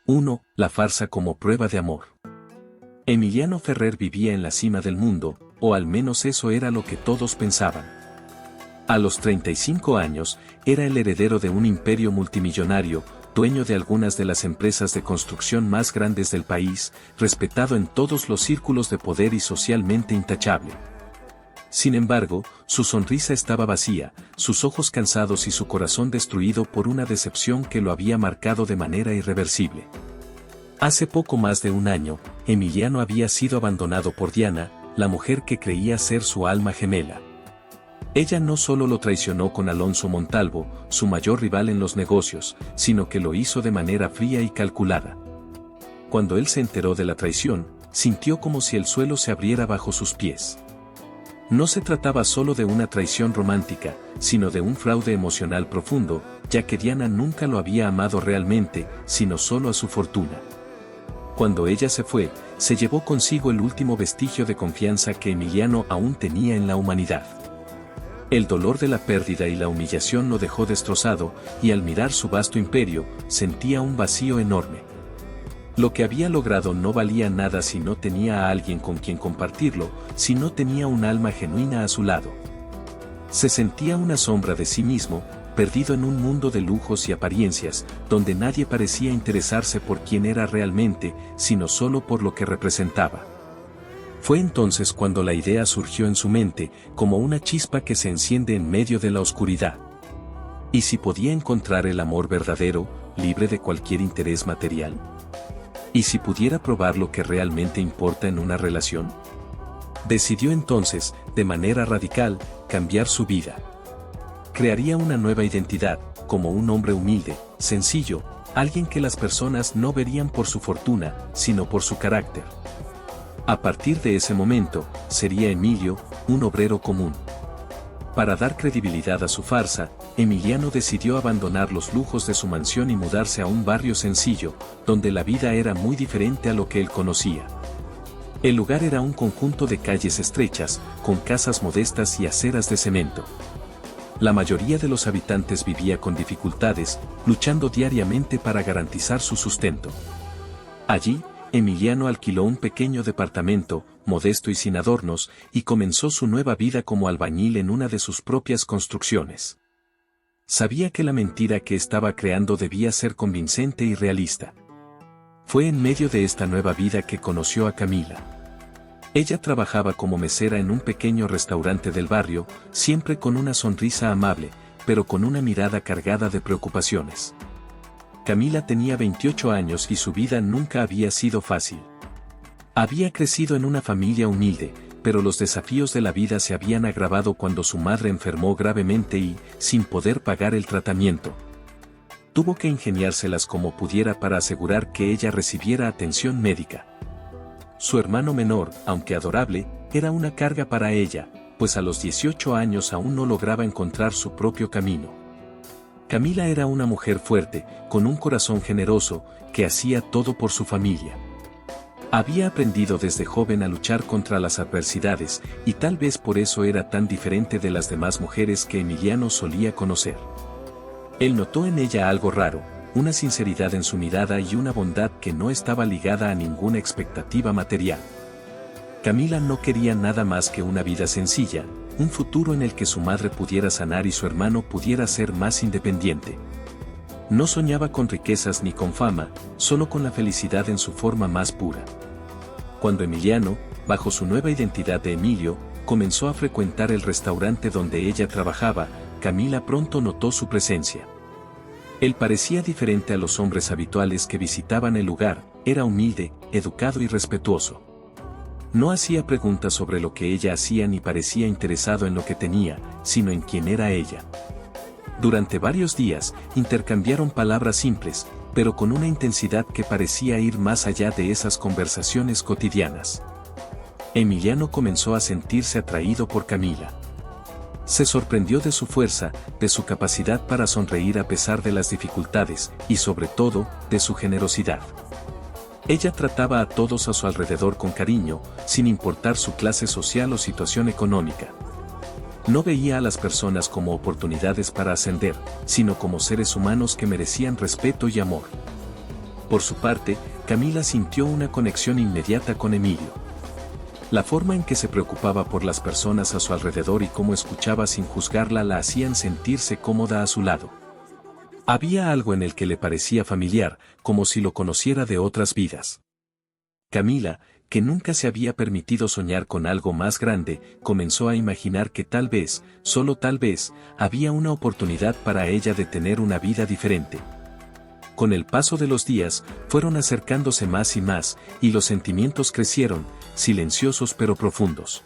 1. La farsa como prueba de amor. Emiliano Ferrer vivía en la cima del mundo, o al menos eso era lo que todos pensaban. A los 35 años, era el heredero de un imperio multimillonario, dueño de algunas de las empresas de construcción más grandes del país, respetado en todos los círculos de poder y socialmente intachable. Sin embargo, su sonrisa estaba vacía, sus ojos cansados y su corazón destruido por una decepción que lo había marcado de manera irreversible. Hace poco más de un año, Emiliano había sido abandonado por Diana, la mujer que creía ser su alma gemela. Ella no solo lo traicionó con Alonso Montalvo, su mayor rival en los negocios, sino que lo hizo de manera fría y calculada. Cuando él se enteró de la traición, sintió como si el suelo se abriera bajo sus pies. No se trataba solo de una traición romántica, sino de un fraude emocional profundo, ya que Diana nunca lo había amado realmente, sino solo a su fortuna. Cuando ella se fue, se llevó consigo el último vestigio de confianza que Emiliano aún tenía en la humanidad. El dolor de la pérdida y la humillación lo dejó destrozado, y al mirar su vasto imperio, sentía un vacío enorme. Lo que había logrado no valía nada si no tenía a alguien con quien compartirlo, si no tenía un alma genuina a su lado. Se sentía una sombra de sí mismo, perdido en un mundo de lujos y apariencias, donde nadie parecía interesarse por quién era realmente, sino solo por lo que representaba. Fue entonces cuando la idea surgió en su mente, como una chispa que se enciende en medio de la oscuridad. ¿Y si podía encontrar el amor verdadero, libre de cualquier interés material? ¿Y si pudiera probar lo que realmente importa en una relación? Decidió entonces, de manera radical, cambiar su vida. Crearía una nueva identidad, como un hombre humilde, sencillo, alguien que las personas no verían por su fortuna, sino por su carácter. A partir de ese momento, sería Emilio, un obrero común. Para dar credibilidad a su farsa, Emiliano decidió abandonar los lujos de su mansión y mudarse a un barrio sencillo, donde la vida era muy diferente a lo que él conocía. El lugar era un conjunto de calles estrechas, con casas modestas y aceras de cemento. La mayoría de los habitantes vivía con dificultades, luchando diariamente para garantizar su sustento. Allí, Emiliano alquiló un pequeño departamento, modesto y sin adornos, y comenzó su nueva vida como albañil en una de sus propias construcciones. Sabía que la mentira que estaba creando debía ser convincente y realista. Fue en medio de esta nueva vida que conoció a Camila. Ella trabajaba como mesera en un pequeño restaurante del barrio, siempre con una sonrisa amable, pero con una mirada cargada de preocupaciones. Camila tenía 28 años y su vida nunca había sido fácil. Había crecido en una familia humilde, pero los desafíos de la vida se habían agravado cuando su madre enfermó gravemente y, sin poder pagar el tratamiento, tuvo que ingeniárselas como pudiera para asegurar que ella recibiera atención médica. Su hermano menor, aunque adorable, era una carga para ella, pues a los 18 años aún no lograba encontrar su propio camino. Camila era una mujer fuerte, con un corazón generoso, que hacía todo por su familia. Había aprendido desde joven a luchar contra las adversidades, y tal vez por eso era tan diferente de las demás mujeres que Emiliano solía conocer. Él notó en ella algo raro, una sinceridad en su mirada y una bondad que no estaba ligada a ninguna expectativa material. Camila no quería nada más que una vida sencilla, un futuro en el que su madre pudiera sanar y su hermano pudiera ser más independiente. No soñaba con riquezas ni con fama, solo con la felicidad en su forma más pura. Cuando Emiliano, bajo su nueva identidad de Emilio, comenzó a frecuentar el restaurante donde ella trabajaba, Camila pronto notó su presencia. Él parecía diferente a los hombres habituales que visitaban el lugar, era humilde, educado y respetuoso. No hacía preguntas sobre lo que ella hacía ni parecía interesado en lo que tenía, sino en quién era ella. Durante varios días, intercambiaron palabras simples, pero con una intensidad que parecía ir más allá de esas conversaciones cotidianas. Emiliano comenzó a sentirse atraído por Camila. Se sorprendió de su fuerza, de su capacidad para sonreír a pesar de las dificultades, y sobre todo, de su generosidad. Ella trataba a todos a su alrededor con cariño, sin importar su clase social o situación económica. No veía a las personas como oportunidades para ascender, sino como seres humanos que merecían respeto y amor. Por su parte, Camila sintió una conexión inmediata con Emilio. La forma en que se preocupaba por las personas a su alrededor y cómo escuchaba sin juzgarla la hacían sentirse cómoda a su lado. Había algo en el que le parecía familiar, como si lo conociera de otras vidas. Camila, que nunca se había permitido soñar con algo más grande, comenzó a imaginar que tal vez, solo tal vez, había una oportunidad para ella de tener una vida diferente. Con el paso de los días, fueron acercándose más y los sentimientos crecieron, silenciosos pero profundos.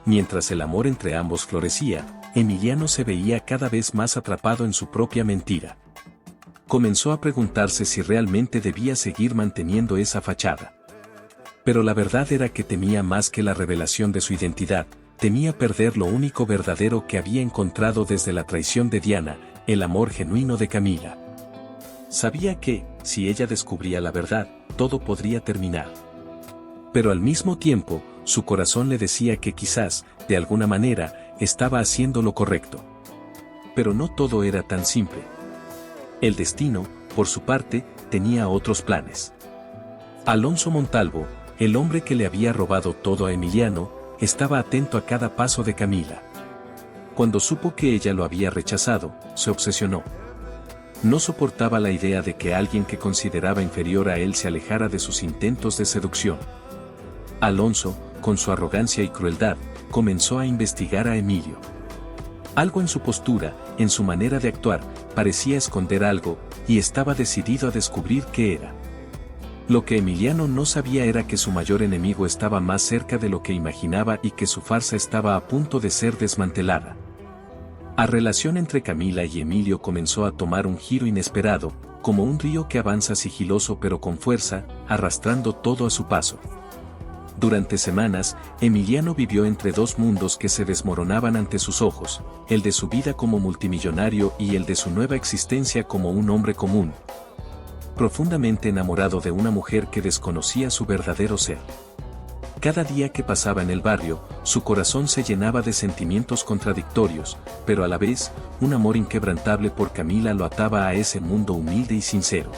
Mientras el amor entre ambos florecía, Emiliano se veía cada vez más atrapado en su propia mentira. Comenzó a preguntarse si realmente debía seguir manteniendo esa fachada. Pero la verdad era que temía más que la revelación de su identidad, temía perder lo único verdadero que había encontrado desde la traición de Diana, el amor genuino de Camila. Sabía que, si ella descubría la verdad, todo podría terminar. Pero al mismo tiempo, su corazón le decía que quizás, de alguna manera, estaba haciendo lo correcto. Pero no todo era tan simple. El destino, por su parte, tenía otros planes. Alonso Montalvo, el hombre que le había robado todo a Emiliano, estaba atento a cada paso de Camila. Cuando supo que ella lo había rechazado, se obsesionó. No soportaba la idea de que alguien que consideraba inferior a él se alejara de sus intentos de seducción. Alonso, con su arrogancia y crueldad, comenzó a investigar a Emilio. Algo en su postura, en su manera de actuar, parecía esconder algo, y estaba decidido a descubrir qué era. Lo que Emiliano no sabía era que su mayor enemigo estaba más cerca de lo que imaginaba y que su farsa estaba a punto de ser desmantelada. La relación entre Camila y Emilio comenzó a tomar un giro inesperado, como un río que avanza sigiloso pero con fuerza, arrastrando todo a su paso. Durante semanas, Emiliano vivió entre dos mundos que se desmoronaban ante sus ojos, el de su vida como multimillonario y el de su nueva existencia como un hombre común, profundamente enamorado de una mujer que desconocía su verdadero ser. Cada día que pasaba en el barrio, su corazón se llenaba de sentimientos contradictorios, pero a la vez, un amor inquebrantable por Camila lo ataba a ese mundo humilde y sincero.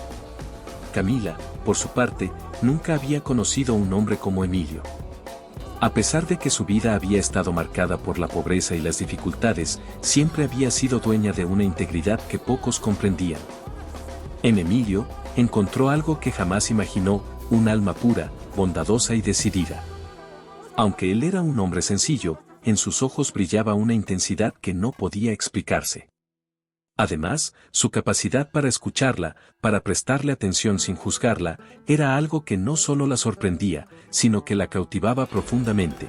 Camila, por su parte, nunca había conocido un hombre como Emilio. A pesar de que su vida había estado marcada por la pobreza y las dificultades, siempre había sido dueña de una integridad que pocos comprendían. En Emilio, encontró algo que jamás imaginó, un alma pura, bondadosa y decidida. Aunque él era un hombre sencillo, en sus ojos brillaba una intensidad que no podía explicarse. Además, su capacidad para escucharla, para prestarle atención sin juzgarla, era algo que no solo la sorprendía, sino que la cautivaba profundamente.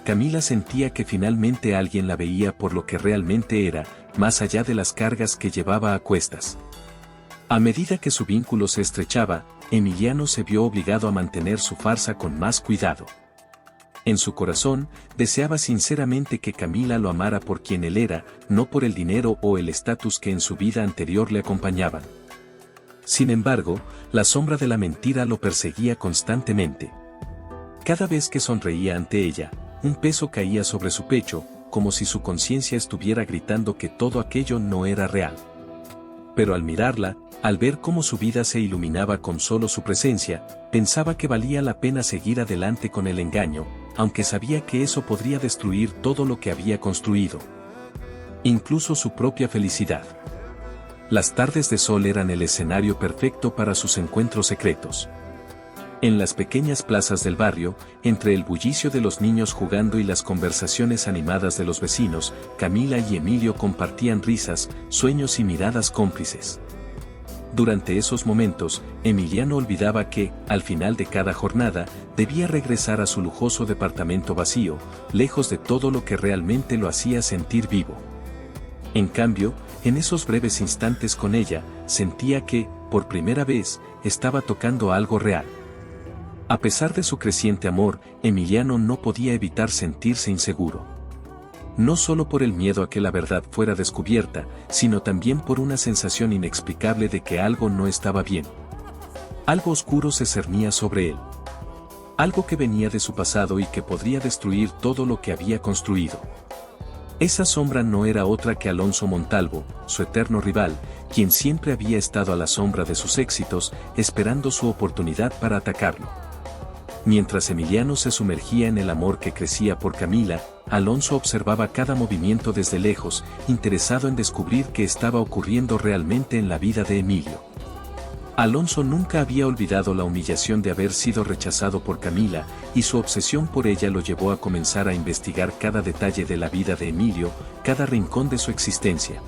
Camila sentía que finalmente alguien la veía por lo que realmente era, más allá de las cargas que llevaba a cuestas. A medida que su vínculo se estrechaba, Emiliano se vio obligado a mantener su farsa con más cuidado. En su corazón, deseaba sinceramente que Camila lo amara por quien él era, no por el dinero o el estatus que en su vida anterior le acompañaban. Sin embargo, la sombra de la mentira lo perseguía constantemente. Cada vez que sonreía ante ella, un peso caía sobre su pecho, como si su conciencia estuviera gritando que todo aquello no era real. Pero al mirarla, al ver cómo su vida se iluminaba con solo su presencia, pensaba que valía la pena seguir adelante con el engaño, aunque sabía que eso podría destruir todo lo que había construido. Incluso su propia felicidad. Las tardes de sol eran el escenario perfecto para sus encuentros secretos. En las pequeñas plazas del barrio, entre el bullicio de los niños jugando y las conversaciones animadas de los vecinos, Camila y Emilio compartían risas, sueños y miradas cómplices. Durante esos momentos, Emiliano olvidaba que, al final de cada jornada, debía regresar a su lujoso departamento vacío, lejos de todo lo que realmente lo hacía sentir vivo. En cambio, en esos breves instantes con ella, sentía que, por primera vez, estaba tocando algo real. A pesar de su creciente amor, Emiliano no podía evitar sentirse inseguro. No solo por el miedo a que la verdad fuera descubierta, sino también por una sensación inexplicable de que algo no estaba bien. Algo oscuro se cernía sobre él. Algo que venía de su pasado y que podría destruir todo lo que había construido. Esa sombra no era otra que Alonso Montalvo, su eterno rival, quien siempre había estado a la sombra de sus éxitos, esperando su oportunidad para atacarlo. Mientras Emiliano se sumergía en el amor que crecía por Camila, Alonso observaba cada movimiento desde lejos, interesado en descubrir qué estaba ocurriendo realmente en la vida de Emilio. Alonso nunca había olvidado la humillación de haber sido rechazado por Camila, y su obsesión por ella lo llevó a comenzar a investigar cada detalle de la vida de Emilio, cada rincón de su existencia.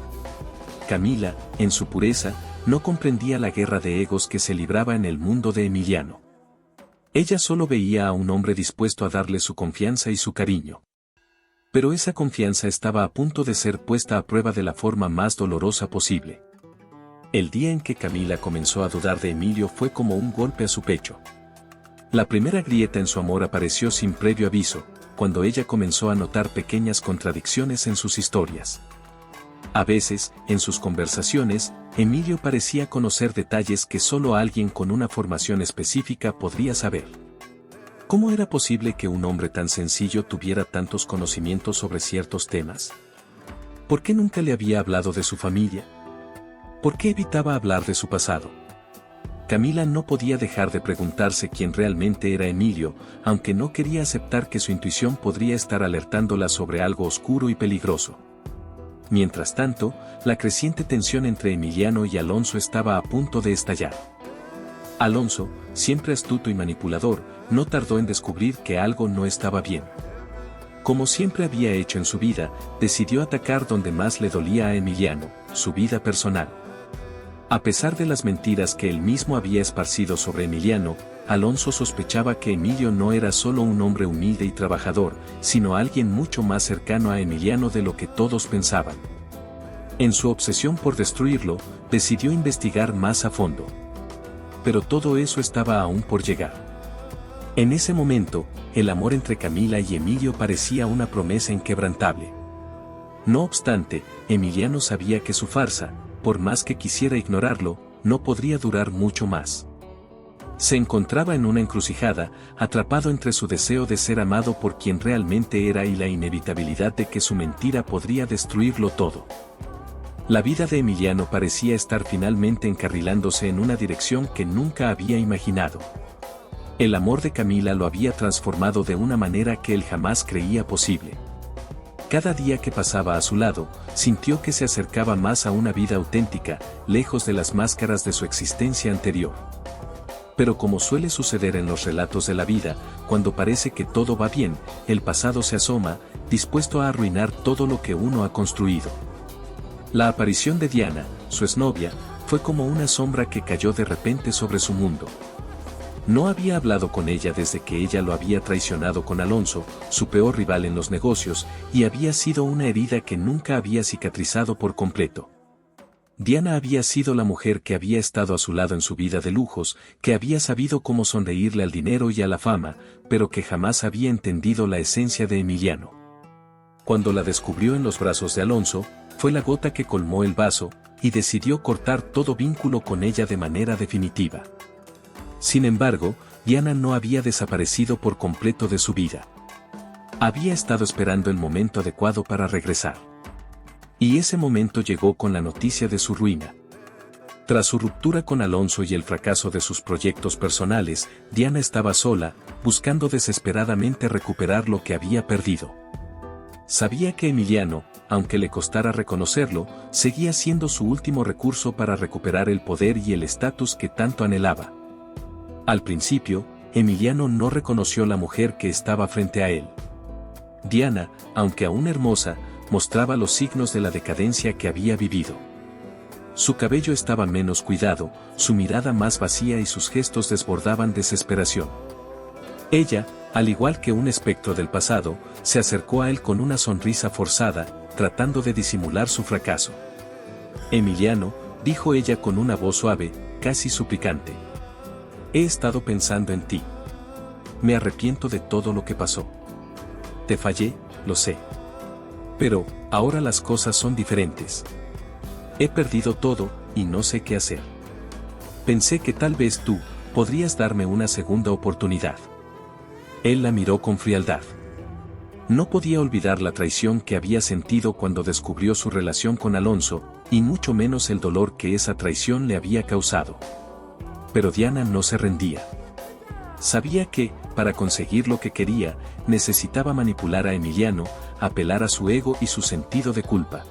Camila, en su pureza, no comprendía la guerra de egos que se libraba en el mundo de Emiliano. Ella solo veía a un hombre dispuesto a darle su confianza y su cariño. Pero esa confianza estaba a punto de ser puesta a prueba de la forma más dolorosa posible. El día en que Camila comenzó a dudar de Emilio fue como un golpe a su pecho. La primera grieta en su amor apareció sin previo aviso, cuando ella comenzó a notar pequeñas contradicciones en sus historias. A veces, en sus conversaciones, Emilio parecía conocer detalles que solo alguien con una formación específica podría saber. ¿Cómo era posible que un hombre tan sencillo tuviera tantos conocimientos sobre ciertos temas? ¿Por qué nunca le había hablado de su familia? ¿Por qué evitaba hablar de su pasado? Camila no podía dejar de preguntarse quién realmente era Emilio, aunque no quería aceptar que su intuición podría estar alertándola sobre algo oscuro y peligroso. Mientras tanto, la creciente tensión entre Emiliano y Alonso estaba a punto de estallar. Alonso, siempre astuto y manipulador, no tardó en descubrir que algo no estaba bien. Como siempre había hecho en su vida, decidió atacar donde más le dolía a Emiliano, su vida personal. A pesar de las mentiras que él mismo había esparcido sobre Emiliano, Alonso sospechaba que Emilio no era solo un hombre humilde y trabajador, sino alguien mucho más cercano a Emiliano de lo que todos pensaban. En su obsesión por destruirlo, decidió investigar más a fondo. Pero todo eso estaba aún por llegar. En ese momento, el amor entre Camila y Emilio parecía una promesa inquebrantable. No obstante, Emiliano sabía que su farsa, por más que quisiera ignorarlo, no podría durar mucho más. Se encontraba en una encrucijada, atrapado entre su deseo de ser amado por quien realmente era y la inevitabilidad de que su mentira podría destruirlo todo. La vida de Emiliano parecía estar finalmente encarrilándose en una dirección que nunca había imaginado. El amor de Camila lo había transformado de una manera que él jamás creía posible. Cada día que pasaba a su lado, sintió que se acercaba más a una vida auténtica, lejos de las máscaras de su existencia anterior. Pero como suele suceder en los relatos de la vida, cuando parece que todo va bien, el pasado se asoma, dispuesto a arruinar todo lo que uno ha construido. La aparición de Diana, su exnovia, fue como una sombra que cayó de repente sobre su mundo. No había hablado con ella desde que ella lo había traicionado con Alonso, su peor rival en los negocios, y había sido una herida que nunca había cicatrizado por completo. Diana había sido la mujer que había estado a su lado en su vida de lujos, que había sabido cómo sonreírle al dinero y a la fama, pero que jamás había entendido la esencia de Emiliano. Cuando la descubrió en los brazos de Alonso, fue la gota que colmó el vaso, y decidió cortar todo vínculo con ella de manera definitiva. Sin embargo, Diana no había desaparecido por completo de su vida. Había estado esperando el momento adecuado para regresar. Y ese momento llegó con la noticia de su ruina. Tras su ruptura con Alonso y el fracaso de sus proyectos personales, Diana estaba sola, buscando desesperadamente recuperar lo que había perdido. Sabía que Emiliano, aunque le costara reconocerlo, seguía siendo su último recurso para recuperar el poder y el estatus que tanto anhelaba. Al principio, Emiliano no reconoció la mujer que estaba frente a él. Diana, aunque aún hermosa, mostraba los signos de la decadencia que había vivido. Su cabello estaba menos cuidado, su mirada más vacía y sus gestos desbordaban desesperación. Ella, al igual que un espectro del pasado, se acercó a él con una sonrisa forzada, tratando de disimular su fracaso. Emiliano, dijo ella con una voz suave, casi suplicante. He estado pensando en ti. Me arrepiento de todo lo que pasó. Te fallé, lo sé. Pero, ahora las cosas son diferentes. He perdido todo, y no sé qué hacer. Pensé que tal vez tú, podrías darme una segunda oportunidad. Él la miró con frialdad. No podía olvidar la traición que había sentido cuando descubrió su relación con Alonso, y mucho menos el dolor que esa traición le había causado. Pero Diana no se rendía. Sabía que, para conseguir lo que quería, necesitaba manipular a Emiliano, apelar a su ego y su sentido de culpa.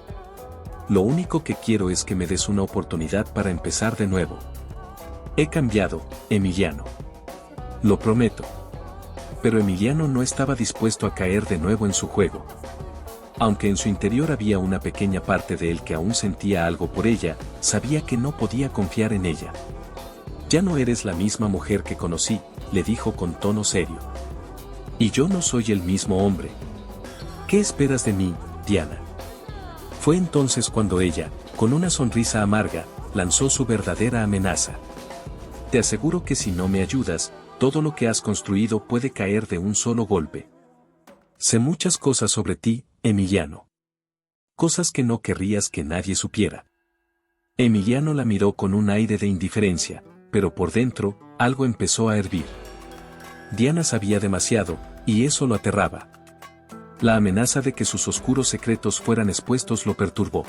Lo único que quiero es que me des una oportunidad para empezar de nuevo. He cambiado, Emiliano. Lo prometo. Pero Emiliano no estaba dispuesto a caer de nuevo en su juego. Aunque en su interior había una pequeña parte de él que aún sentía algo por ella, sabía que no podía confiar en ella. Ya no eres la misma mujer que conocí, le dijo con tono serio. Y yo no soy el mismo hombre. ¿Qué esperas de mí, Diana? Fue entonces cuando ella, con una sonrisa amarga, lanzó su verdadera amenaza. Te aseguro que si no me ayudas, todo lo que has construido puede caer de un solo golpe. Sé muchas cosas sobre ti, Emiliano. Cosas que no querrías que nadie supiera. Emiliano la miró con un aire de indiferencia, pero por dentro, algo empezó a hervir. Diana sabía demasiado, y eso lo aterraba. La amenaza de que sus oscuros secretos fueran expuestos lo perturbó.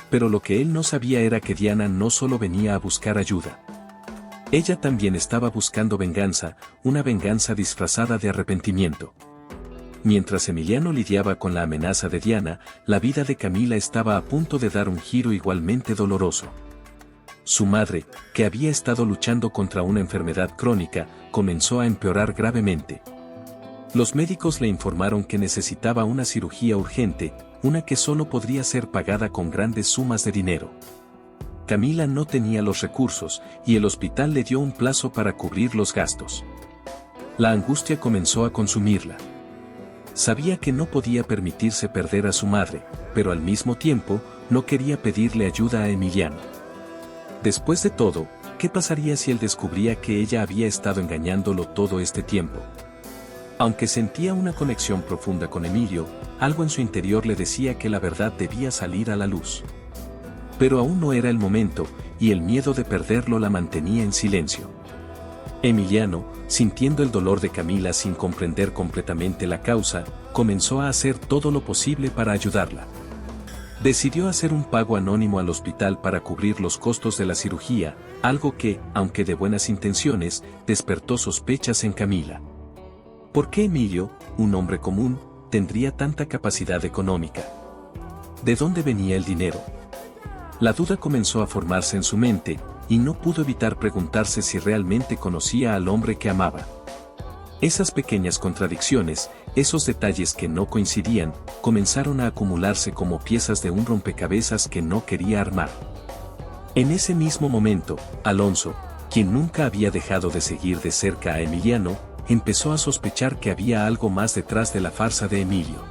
Pero lo que él no sabía era que Diana no solo venía a buscar ayuda. Ella también estaba buscando venganza, una venganza disfrazada de arrepentimiento. Mientras Emiliano lidiaba con la amenaza de Diana, la vida de Camila estaba a punto de dar un giro igualmente doloroso. Su madre, que había estado luchando contra una enfermedad crónica, comenzó a empeorar gravemente. Los médicos le informaron que necesitaba una cirugía urgente, una que solo podría ser pagada con grandes sumas de dinero. Camila no tenía los recursos, y el hospital le dio un plazo para cubrir los gastos. La angustia comenzó a consumirla. Sabía que no podía permitirse perder a su madre, pero al mismo tiempo, no quería pedirle ayuda a Emiliano. Después de todo, ¿qué pasaría si él descubría que ella había estado engañándolo todo este tiempo? Aunque sentía una conexión profunda con Emilio, algo en su interior le decía que la verdad debía salir a la luz. Pero aún no era el momento, y el miedo de perderlo la mantenía en silencio. Emiliano, sintiendo el dolor de Camila sin comprender completamente la causa, comenzó a hacer todo lo posible para ayudarla. Decidió hacer un pago anónimo al hospital para cubrir los costos de la cirugía, algo que, aunque de buenas intenciones, despertó sospechas en Camila. ¿Por qué Emilio, un hombre común, tendría tanta capacidad económica? ¿De dónde venía el dinero? La duda comenzó a formarse en su mente, y no pudo evitar preguntarse si realmente conocía al hombre que amaba. Esas pequeñas contradicciones, esos detalles que no coincidían, comenzaron a acumularse como piezas de un rompecabezas que no quería armar. En ese mismo momento, Alonso, quien nunca había dejado de seguir de cerca a Emiliano, empezó a sospechar que había algo más detrás de la farsa de Emilio.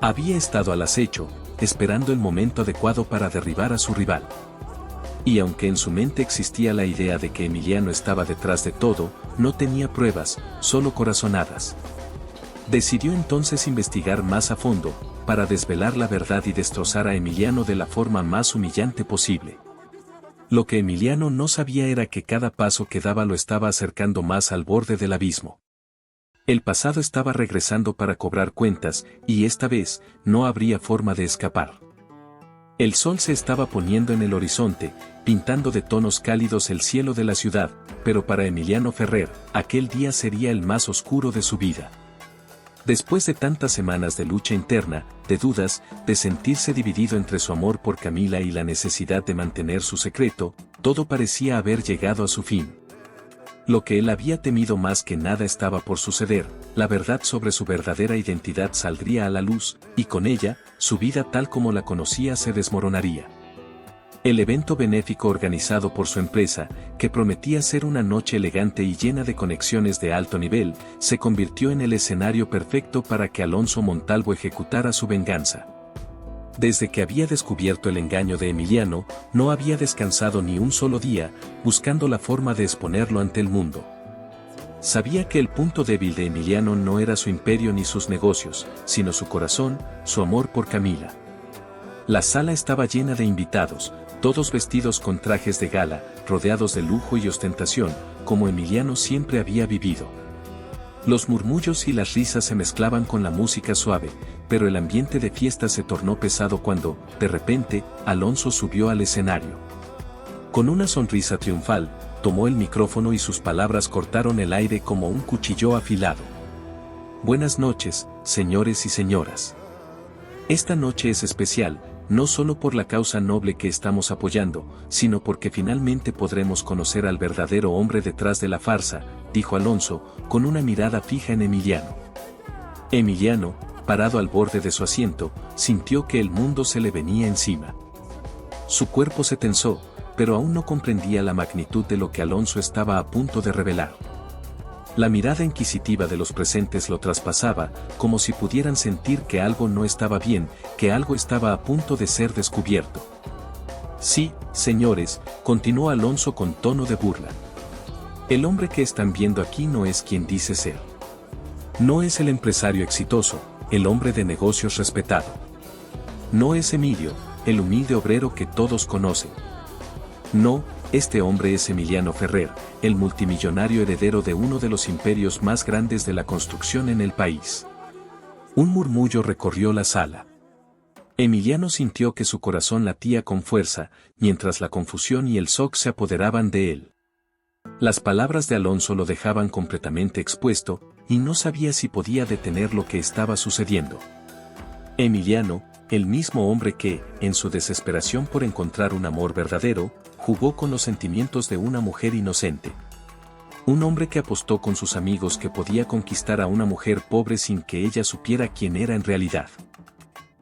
Había estado al acecho, esperando el momento adecuado para derribar a su rival. Y aunque en su mente existía la idea de que Emiliano estaba detrás de todo, no tenía pruebas, solo corazonadas. Decidió entonces investigar más a fondo, para desvelar la verdad y destrozar a Emiliano de la forma más humillante posible. Lo que Emiliano no sabía era que cada paso que daba lo estaba acercando más al borde del abismo. El pasado estaba regresando para cobrar cuentas, y esta vez, no habría forma de escapar. El sol se estaba poniendo en el horizonte, pintando de tonos cálidos el cielo de la ciudad, pero para Emiliano Ferrer, aquel día sería el más oscuro de su vida. Después de tantas semanas de lucha interna, de dudas, de sentirse dividido entre su amor por Camila y la necesidad de mantener su secreto, todo parecía haber llegado a su fin. Lo que él había temido más que nada estaba por suceder, la verdad sobre su verdadera identidad saldría a la luz, y con ella, su vida tal como la conocía se desmoronaría. El evento benéfico organizado por su empresa, que prometía ser una noche elegante y llena de conexiones de alto nivel, se convirtió en el escenario perfecto para que Alonso Montalvo ejecutara su venganza. Desde que había descubierto el engaño de Emiliano, no había descansado ni un solo día, buscando la forma de exponerlo ante el mundo. Sabía que el punto débil de Emiliano no era su imperio ni sus negocios, sino su corazón, su amor por Camila. La sala estaba llena de invitados, todos vestidos con trajes de gala, rodeados de lujo y ostentación, como Emiliano siempre había vivido. Los murmullos y las risas se mezclaban con la música suave, pero el ambiente de fiesta se tornó pesado cuando, de repente, Alonso subió al escenario. Con una sonrisa triunfal, tomó el micrófono y sus palabras cortaron el aire como un cuchillo afilado. Buenas noches, señores y señoras. Esta noche es especial, no solo por la causa noble que estamos apoyando, sino porque finalmente podremos conocer al verdadero hombre detrás de la farsa, dijo Alonso, con una mirada fija en Emiliano. Emiliano, parado al borde de su asiento, sintió que el mundo se le venía encima. Su cuerpo se tensó, pero aún no comprendía la magnitud de lo que Alonso estaba a punto de revelar. La mirada inquisitiva de los presentes lo traspasaba, como si pudieran sentir que algo no estaba bien, que algo estaba a punto de ser descubierto. Sí, señores, continuó Alonso con tono de burla. El hombre que están viendo aquí no es quien dice ser. No es el empresario exitoso, el hombre de negocios respetado. No es Emilio, el humilde obrero que todos conocen. No, este hombre es Emiliano Ferrer, el multimillonario heredero de uno de los imperios más grandes de la construcción en el país. Un murmullo recorrió la sala. Emiliano sintió que su corazón latía con fuerza, mientras la confusión y el shock se apoderaban de él. Las palabras de Alonso lo dejaban completamente expuesto, y no sabía si podía detener lo que estaba sucediendo. Emiliano, el mismo hombre que, en su desesperación por encontrar un amor verdadero, jugó con los sentimientos de una mujer inocente. Un hombre que apostó con sus amigos que podía conquistar a una mujer pobre sin que ella supiera quién era en realidad.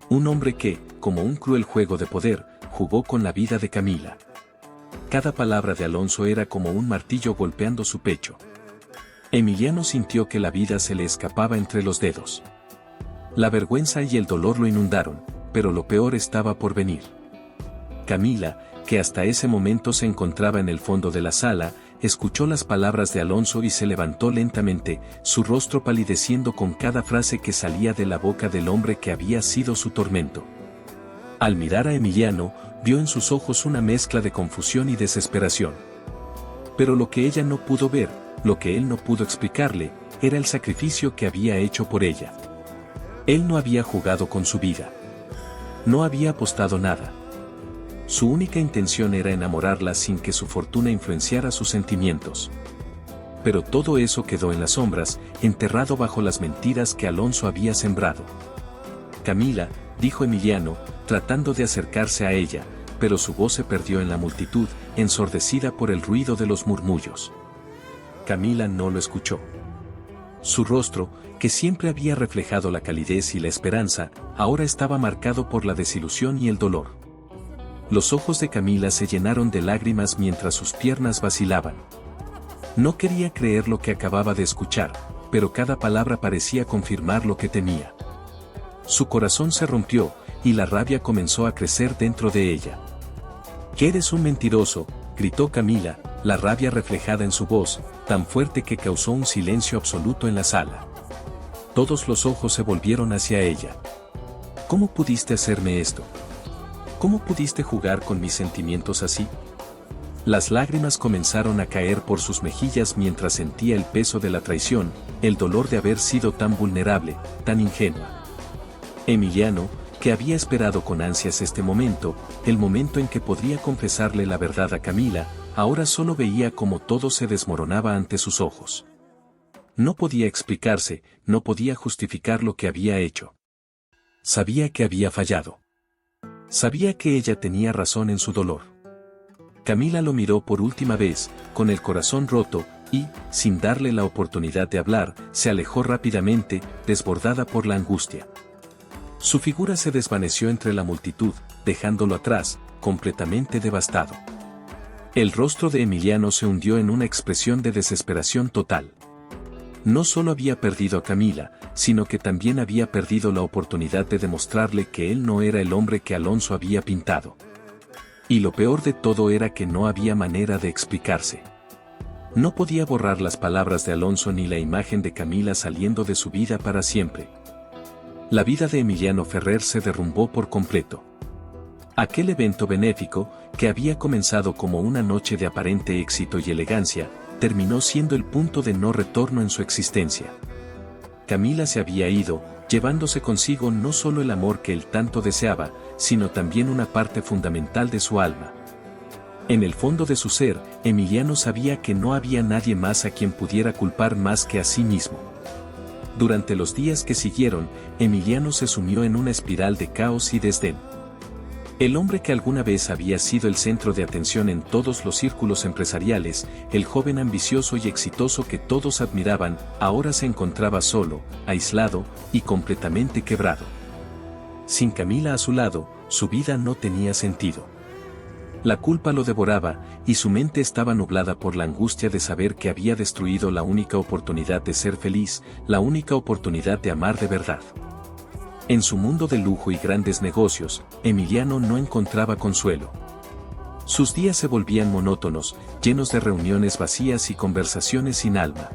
Un hombre que, como un cruel juego de poder, jugó con la vida de Camila. Cada palabra de Alonso era como un martillo golpeando su pecho. Emiliano sintió que la vida se le escapaba entre los dedos. La vergüenza y el dolor lo inundaron, pero lo peor estaba por venir. Camila, que hasta ese momento se encontraba en el fondo de la sala, escuchó las palabras de Alonso y se levantó lentamente, su rostro palideciendo con cada frase que salía de la boca del hombre que había sido su tormento. Al mirar a Emiliano, vio en sus ojos una mezcla de confusión y desesperación. Pero lo que ella no pudo ver, lo que él no pudo explicarle, era el sacrificio que había hecho por ella. Él no había jugado con su vida. No había apostado nada. Su única intención era enamorarla sin que su fortuna influenciara sus sentimientos. Pero todo eso quedó en las sombras, enterrado bajo las mentiras que Alonso había sembrado. Camila, dijo Emiliano, tratando de acercarse a ella, pero su voz se perdió en la multitud, ensordecida por el ruido de los murmullos. Camila no lo escuchó. Su rostro, que siempre había reflejado la calidez y la esperanza, ahora estaba marcado por la desilusión y el dolor. Los ojos de Camila se llenaron de lágrimas mientras sus piernas vacilaban. No quería creer lo que acababa de escuchar, pero cada palabra parecía confirmar lo que temía. Su corazón se rompió, y la rabia comenzó a crecer dentro de ella. «¡Que eres un mentiroso!», gritó Camila, la rabia reflejada en su voz, tan fuerte que causó un silencio absoluto en la sala. Todos los ojos se volvieron hacia ella. «¿Cómo pudiste hacerme esto? ¿Cómo pudiste jugar con mis sentimientos así?». Las lágrimas comenzaron a caer por sus mejillas mientras sentía el peso de la traición, el dolor de haber sido tan vulnerable, tan ingenua. Emiliano, que había esperado con ansias este momento, el momento en que podría confesarle la verdad a Camila, ahora solo veía cómo todo se desmoronaba ante sus ojos. No podía explicarse, no podía justificar lo que había hecho. Sabía que había fallado. Sabía que ella tenía razón en su dolor. Camila lo miró por última vez, con el corazón roto, y, sin darle la oportunidad de hablar, se alejó rápidamente, desbordada por la angustia. Su figura se desvaneció entre la multitud, dejándolo atrás, completamente devastado. El rostro de Emiliano se hundió en una expresión de desesperación total. No solo había perdido a Camila, sino que también había perdido la oportunidad de demostrarle que él no era el hombre que Alonso había pintado. Y lo peor de todo era que no había manera de explicarse. No podía borrar las palabras de Alonso ni la imagen de Camila saliendo de su vida para siempre. La vida de Emiliano Ferrer se derrumbó por completo. Aquel evento benéfico, que había comenzado como una noche de aparente éxito y elegancia, terminó siendo el punto de no retorno en su existencia. Camila se había ido, llevándose consigo no solo el amor que él tanto deseaba, sino también una parte fundamental de su alma. En el fondo de su ser, Emiliano sabía que no había nadie más a quien pudiera culpar más que a sí mismo. Durante los días que siguieron, Emiliano se sumió en una espiral de caos y desdén. El hombre que alguna vez había sido el centro de atención en todos los círculos empresariales, el joven ambicioso y exitoso que todos admiraban, ahora se encontraba solo, aislado y completamente quebrado. Sin Camila a su lado, su vida no tenía sentido. La culpa lo devoraba, y su mente estaba nublada por la angustia de saber que había destruido la única oportunidad de ser feliz, la única oportunidad de amar de verdad. En su mundo de lujo y grandes negocios, Emiliano no encontraba consuelo. Sus días se volvían monótonos, llenos de reuniones vacías y conversaciones sin alma.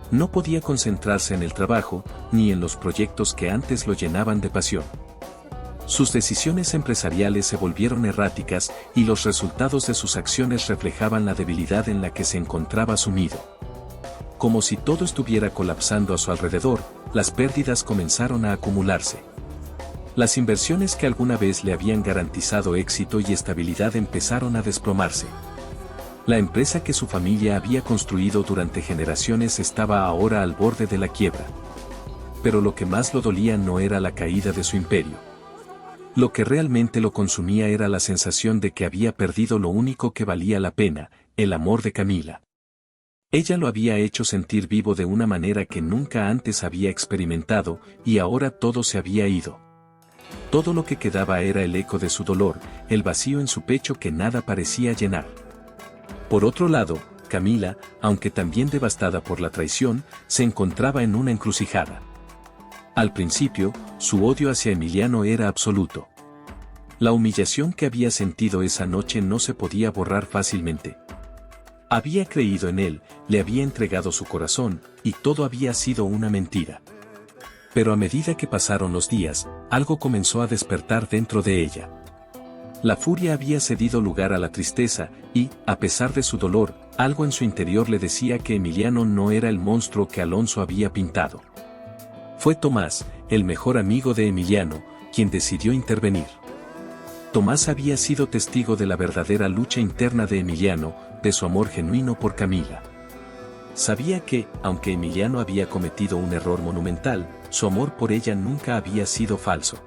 No podía concentrarse en el trabajo, ni en los proyectos que antes lo llenaban de pasión. Sus decisiones empresariales se volvieron erráticas y los resultados de sus acciones reflejaban la debilidad en la que se encontraba sumido. Como si todo estuviera colapsando a su alrededor, las pérdidas comenzaron a acumularse. Las inversiones que alguna vez le habían garantizado éxito y estabilidad empezaron a desplomarse. La empresa que su familia había construido durante generaciones estaba ahora al borde de la quiebra. Pero lo que más lo dolía no era la caída de su imperio. Lo que realmente lo consumía era la sensación de que había perdido lo único que valía la pena, el amor de Camila. Ella lo había hecho sentir vivo de una manera que nunca antes había experimentado, y ahora todo se había ido. Todo lo que quedaba era el eco de su dolor, el vacío en su pecho que nada parecía llenar. Por otro lado, Camila, aunque también devastada por la traición, se encontraba en una encrucijada. Al principio, su odio hacia Emiliano era absoluto. La humillación que había sentido esa noche no se podía borrar fácilmente. Había creído en él, le había entregado su corazón, y todo había sido una mentira. Pero a medida que pasaron los días, algo comenzó a despertar dentro de ella. La furia había cedido lugar a la tristeza, y, a pesar de su dolor, algo en su interior le decía que Emiliano no era el monstruo que Alonso había pintado. Fue Tomás, el mejor amigo de Emiliano, quien decidió intervenir. Tomás había sido testigo de la verdadera lucha interna de Emiliano, de su amor genuino por Camila. Sabía que, aunque Emiliano había cometido un error monumental, su amor por ella nunca había sido falso.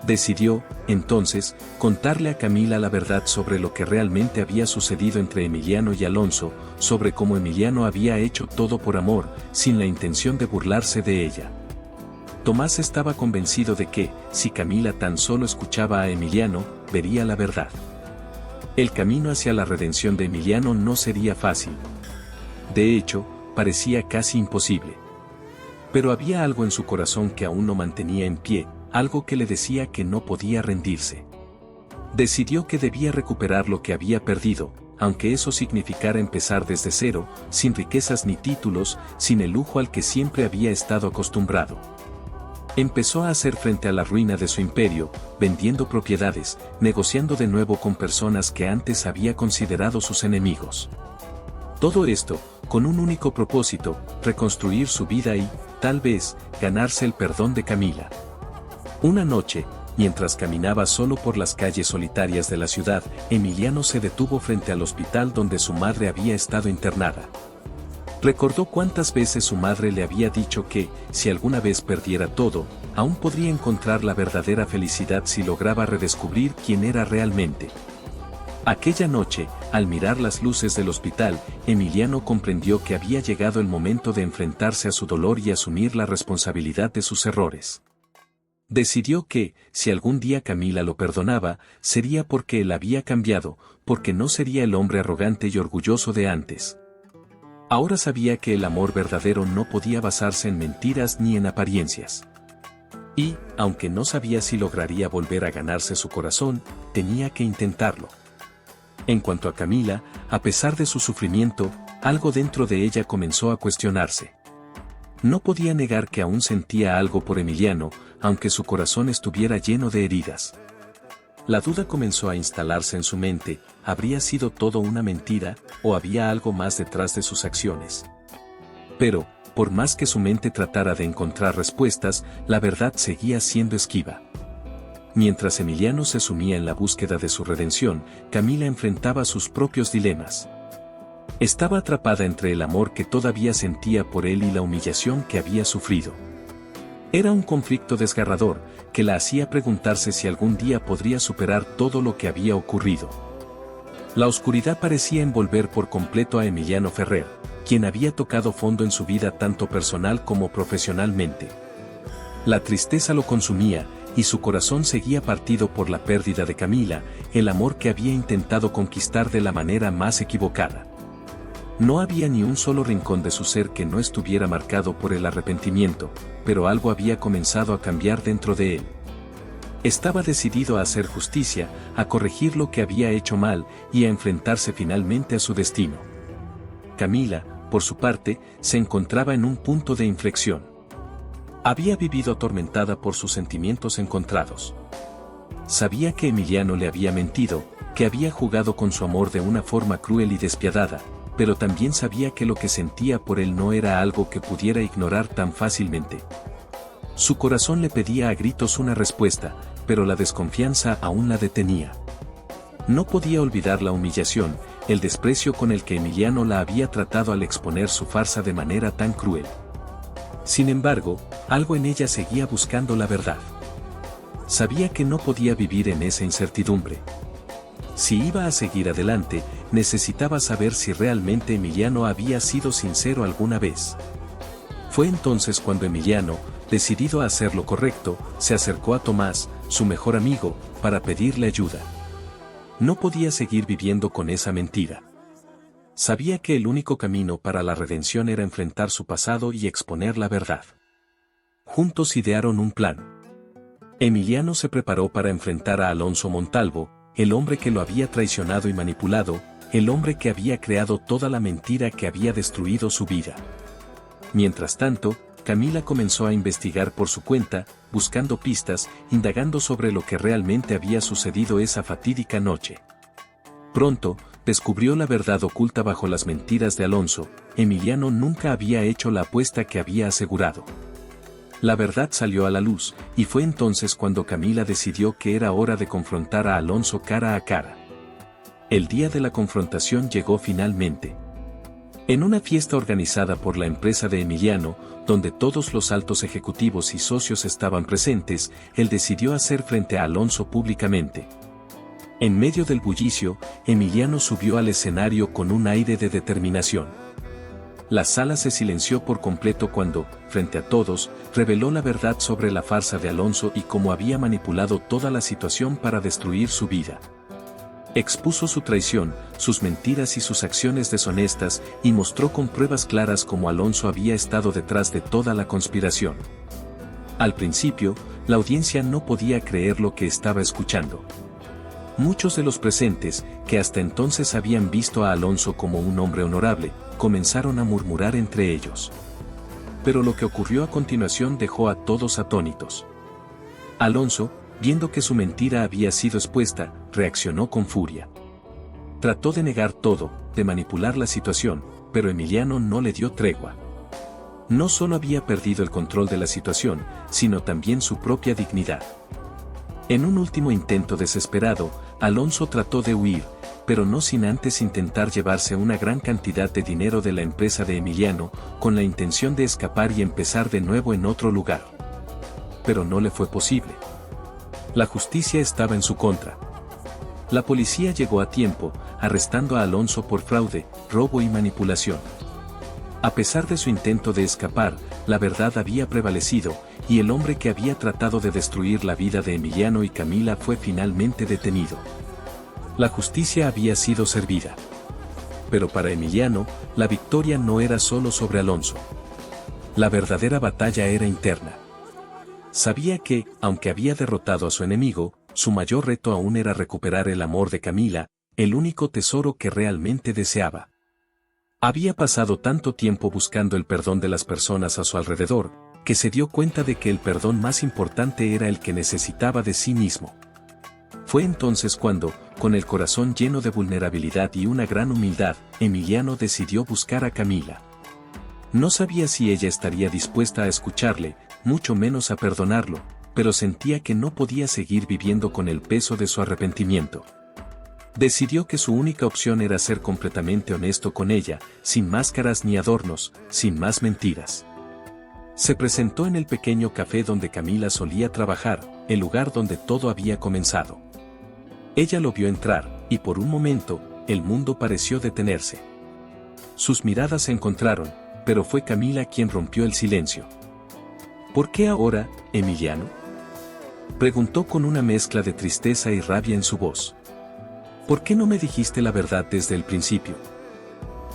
Decidió, entonces, contarle a Camila la verdad sobre lo que realmente había sucedido entre Emiliano y Alonso, sobre cómo Emiliano había hecho todo por amor, sin la intención de burlarse de ella. Tomás estaba convencido de que, si Camila tan solo escuchaba a Emiliano, vería la verdad. El camino hacia la redención de Emiliano no sería fácil. De hecho, parecía casi imposible. Pero había algo en su corazón que aún lo mantenía en pie, algo que le decía que no podía rendirse. Decidió que debía recuperar lo que había perdido, aunque eso significara empezar desde cero, sin riquezas ni títulos, sin el lujo al que siempre había estado acostumbrado. Empezó a hacer frente a la ruina de su imperio, vendiendo propiedades, negociando de nuevo con personas que antes había considerado sus enemigos. Todo esto, con un único propósito, reconstruir su vida y, tal vez, ganarse el perdón de Camila. Una noche, mientras caminaba solo por las calles solitarias de la ciudad, Emiliano se detuvo frente al hospital donde su madre había estado internada. Recordó cuántas veces su madre le había dicho que, si alguna vez perdiera todo, aún podría encontrar la verdadera felicidad si lograba redescubrir quién era realmente. Aquella noche, al mirar las luces del hospital, Emiliano comprendió que había llegado el momento de enfrentarse a su dolor y asumir la responsabilidad de sus errores. Decidió que, si algún día Camila lo perdonaba, sería porque él había cambiado, porque no sería el hombre arrogante y orgulloso de antes. Ahora sabía que el amor verdadero no podía basarse en mentiras ni en apariencias. Y, aunque no sabía si lograría volver a ganarse su corazón, tenía que intentarlo. En cuanto a Camila, a pesar de su sufrimiento, algo dentro de ella comenzó a cuestionarse. No podía negar que aún sentía algo por Emiliano, aunque su corazón estuviera lleno de heridas. La duda comenzó a instalarse en su mente, ¿habría sido todo una mentira, o había algo más detrás de sus acciones? Pero, por más que su mente tratara de encontrar respuestas, la verdad seguía siendo esquiva. Mientras Emiliano se sumía en la búsqueda de su redención, Camila enfrentaba sus propios dilemas. Estaba atrapada entre el amor que todavía sentía por él y la humillación que había sufrido. Era un conflicto desgarrador, que la hacía preguntarse si algún día podría superar todo lo que había ocurrido. La oscuridad parecía envolver por completo a Emiliano Ferrer, quien había tocado fondo en su vida tanto personal como profesionalmente. La tristeza lo consumía, y su corazón seguía partido por la pérdida de Camila, el amor que había intentado conquistar de la manera más equivocada. No había ni un solo rincón de su ser que no estuviera marcado por el arrepentimiento, pero algo había comenzado a cambiar dentro de él. Estaba decidido a hacer justicia, a corregir lo que había hecho mal y a enfrentarse finalmente a su destino. Camila, por su parte, se encontraba en un punto de inflexión. Había vivido atormentada por sus sentimientos encontrados. Sabía que Emiliano le había mentido, que había jugado con su amor de una forma cruel y despiadada, pero también sabía que lo que sentía por él no era algo que pudiera ignorar tan fácilmente. Su corazón le pedía a gritos una respuesta, pero la desconfianza aún la detenía. No podía olvidar la humillación, el desprecio con el que Emiliano la había tratado al exponer su farsa de manera tan cruel. Sin embargo, algo en ella seguía buscando la verdad. Sabía que no podía vivir en esa incertidumbre. Si iba a seguir adelante, necesitaba saber si realmente Emiliano había sido sincero alguna vez. Fue entonces cuando Emiliano, decidido a hacer lo correcto, se acercó a Tomás, su mejor amigo, para pedirle ayuda. No podía seguir viviendo con esa mentira. Sabía que el único camino para la redención era enfrentar su pasado y exponer la verdad. Juntos idearon un plan. Emiliano se preparó para enfrentar a Alonso Montalvo, el hombre que lo había traicionado y manipulado, el hombre que había creado toda la mentira que había destruido su vida. Mientras tanto, Camila comenzó a investigar por su cuenta, buscando pistas, indagando sobre lo que realmente había sucedido esa fatídica noche. Pronto, descubrió la verdad oculta bajo las mentiras de Alonso. Emiliano nunca había hecho la apuesta que había asegurado. La verdad salió a la luz, y fue entonces cuando Camila decidió que era hora de confrontar a Alonso cara a cara. El día de la confrontación llegó finalmente. En una fiesta organizada por la empresa de Emiliano, donde todos los altos ejecutivos y socios estaban presentes, él decidió hacer frente a Alonso públicamente. En medio del bullicio, Emiliano subió al escenario con un aire de determinación. La sala se silenció por completo cuando, frente a todos, reveló la verdad sobre la farsa de Alonso y cómo había manipulado toda la situación para destruir su vida. Expuso su traición, sus mentiras y sus acciones deshonestas, y mostró con pruebas claras cómo Alonso había estado detrás de toda la conspiración. Al principio, la audiencia no podía creer lo que estaba escuchando. Muchos de los presentes, que hasta entonces habían visto a Alonso como un hombre honorable, comenzaron a murmurar entre ellos. Pero lo que ocurrió a continuación dejó a todos atónitos. Alonso, viendo que su mentira había sido expuesta, reaccionó con furia. Trató de negar todo, de manipular la situación, pero Emiliano no le dio tregua. No solo había perdido el control de la situación, sino también su propia dignidad. En un último intento desesperado, Alonso trató de huir, pero no sin antes intentar llevarse una gran cantidad de dinero de la empresa de Emiliano, con la intención de escapar y empezar de nuevo en otro lugar. Pero no le fue posible. La justicia estaba en su contra. La policía llegó a tiempo, arrestando a Alonso por fraude, robo y manipulación. A pesar de su intento de escapar, la verdad había prevalecido, y el hombre que había tratado de destruir la vida de Emiliano y Camila fue finalmente detenido. La justicia había sido servida. Pero para Emiliano, la victoria no era solo sobre Alonso. La verdadera batalla era interna. Sabía que, aunque había derrotado a su enemigo, su mayor reto aún era recuperar el amor de Camila, el único tesoro que realmente deseaba. Había pasado tanto tiempo buscando el perdón de las personas a su alrededor, que se dio cuenta de que el perdón más importante era el que necesitaba de sí mismo. Fue entonces cuando, con el corazón lleno de vulnerabilidad y una gran humildad, Emiliano decidió buscar a Camila. No sabía si ella estaría dispuesta a escucharle, mucho menos a perdonarlo, pero sentía que no podía seguir viviendo con el peso de su arrepentimiento. Decidió que su única opción era ser completamente honesto con ella, sin máscaras ni adornos, sin más mentiras. Se presentó en el pequeño café donde Camila solía trabajar, el lugar donde todo había comenzado. Ella lo vio entrar, y por un momento, el mundo pareció detenerse. Sus miradas se encontraron, pero fue Camila quien rompió el silencio. ¿Por qué ahora, Emiliano?, preguntó con una mezcla de tristeza y rabia en su voz. ¿Por qué no me dijiste la verdad desde el principio?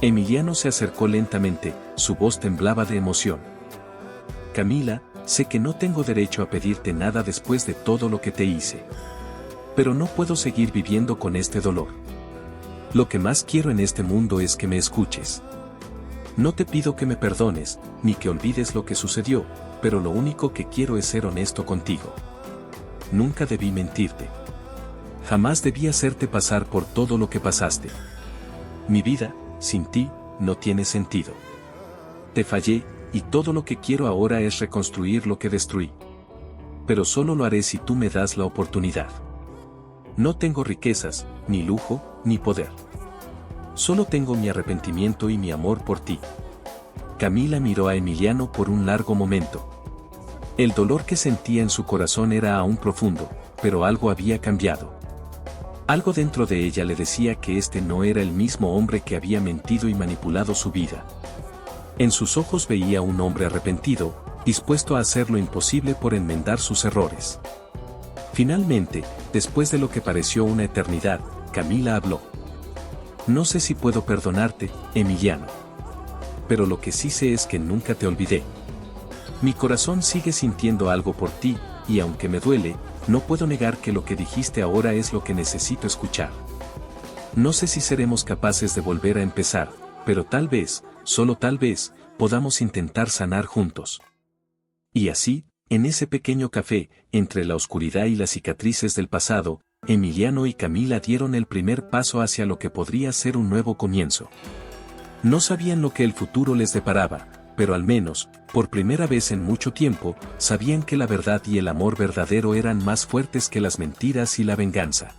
Emiliano se acercó lentamente, su voz temblaba de emoción. Camila, sé que no tengo derecho a pedirte nada después de todo lo que te hice. Pero no puedo seguir viviendo con este dolor. Lo que más quiero en este mundo es que me escuches. No te pido que me perdones, ni que olvides lo que sucedió, pero lo único que quiero es ser honesto contigo. Nunca debí mentirte. Jamás debí hacerte pasar por todo lo que pasaste. Mi vida, sin ti, no tiene sentido. Te fallé, y todo lo que quiero ahora es reconstruir lo que destruí. Pero solo lo haré si tú me das la oportunidad. No tengo riquezas, ni lujo, ni poder. Solo tengo mi arrepentimiento y mi amor por ti. Camila miró a Emiliano por un largo momento. El dolor que sentía en su corazón era aún profundo, pero algo había cambiado. Algo dentro de ella le decía que este no era el mismo hombre que había mentido y manipulado su vida. En sus ojos veía un hombre arrepentido, dispuesto a hacer lo imposible por enmendar sus errores. Finalmente, después de lo que pareció una eternidad, Camila habló. No sé si puedo perdonarte, Emiliano. Pero lo que sí sé es que nunca te olvidé. Mi corazón sigue sintiendo algo por ti, y aunque me duele, no puedo negar que lo que dijiste ahora es lo que necesito escuchar. No sé si seremos capaces de volver a empezar, pero tal vez, solo tal vez, podamos intentar sanar juntos. Y así, en ese pequeño café, entre la oscuridad y las cicatrices del pasado, Emiliano y Camila dieron el primer paso hacia lo que podría ser un nuevo comienzo. No sabían lo que el futuro les deparaba, pero al menos, por primera vez en mucho tiempo, sabían que la verdad y el amor verdadero eran más fuertes que las mentiras y la venganza.